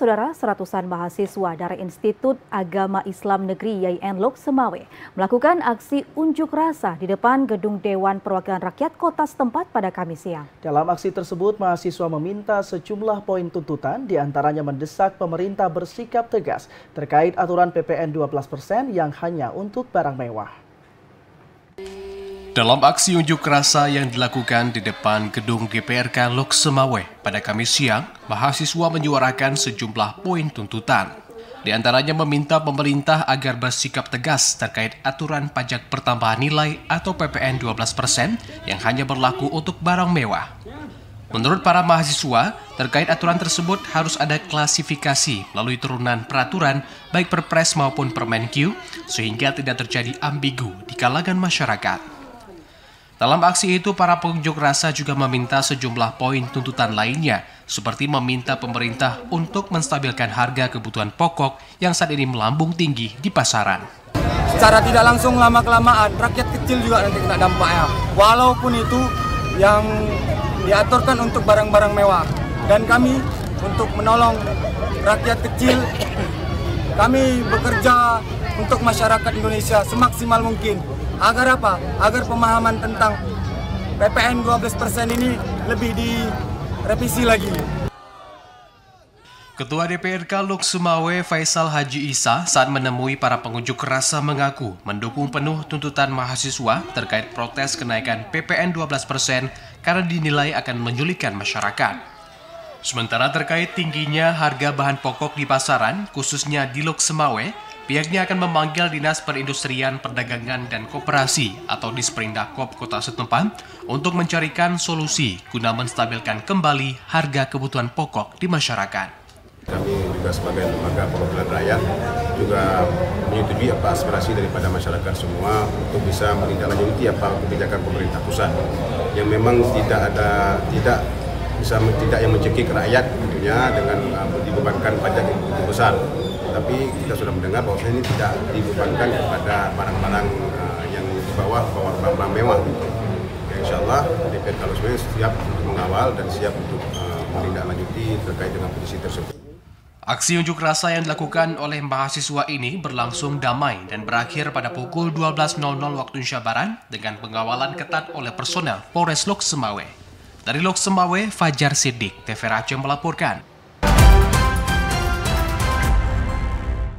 Saudara, seratusan mahasiswa dari Institut Agama Islam Negeri YIN Lok Semawe melakukan aksi unjuk rasa di depan Gedung Dewan Perwakilan Rakyat Kota setempat pada Kamis siang. Dalam aksi tersebut, mahasiswa meminta sejumlah poin tuntutan, diantaranya mendesak pemerintah bersikap tegas terkait aturan PPN 12% yang hanya untuk barang mewah. Dalam aksi unjuk rasa yang dilakukan di depan gedung GPRK Lok Semawe pada Kamis siang, mahasiswa menyuarakan sejumlah poin tuntutan. Di antaranya meminta pemerintah agar bersikap tegas terkait aturan pajak pertambahan nilai atau PPN 12% yang hanya berlaku untuk barang mewah. Menurut para mahasiswa, terkait aturan tersebut harus ada klasifikasi melalui turunan peraturan baik Perpres maupun Permenkyu sehingga tidak terjadi ambigu di kalangan masyarakat. Dalam aksi itu, para pengunjuk rasa juga meminta sejumlah poin tuntutan lainnya, seperti meminta pemerintah untuk menstabilkan harga kebutuhan pokok yang saat ini melambung tinggi di pasaran. Secara tidak langsung lama-kelamaan, rakyat kecil juga nanti kena dampaknya. Walaupun itu yang diaturkan untuk barang-barang mewah. Dan kami untuk menolong rakyat kecil, kami bekerja untuk masyarakat Indonesia semaksimal mungkin. Agar apa? Agar pemahaman tentang PPN 12% ini lebih direvisi lagi. Ketua DPRK Lok Semawe Faisal Haji Isa saat menemui para pengunjuk rasa mengaku mendukung penuh tuntutan mahasiswa terkait protes kenaikan PPN 12% karena dinilai akan menyulitkan masyarakat. Sementara terkait tingginya harga bahan pokok di pasaran, khususnya di Lok Semawe, pihaknya akan memanggil Dinas Perindustrian, Perdagangan, dan Koperasi atau Disperindakop Kota setempat untuk mencarikan solusi guna menstabilkan kembali harga kebutuhan pokok di masyarakat. Kami juga sebagai lembaga perwakilan rakyat juga menyetujui aspirasi daripada masyarakat semua untuk bisa menindaklanjuti kebijakan pemerintah pusat yang memang tidak yang mencekik rakyat tentunya dengan dibebankan pajak yang begitu besar. Tapi kita sudah mendengar bahwa ini tidak dibebankan kepada barang-barang yang di bawah barang mewah. Ya, insya Allah DPRK Lok Semawe siap untuk mengawal dan siap untuk menindaklanjuti terkait dengan posisi tersebut. Aksi unjuk rasa yang dilakukan oleh mahasiswa ini berlangsung damai dan berakhir pada pukul 12.00 waktu Indonesia Barat dengan pengawalan ketat oleh personel Polres Lok Semawe. Dari Lok Semawe, Fajar Siddiq, TV Aceh melaporkan.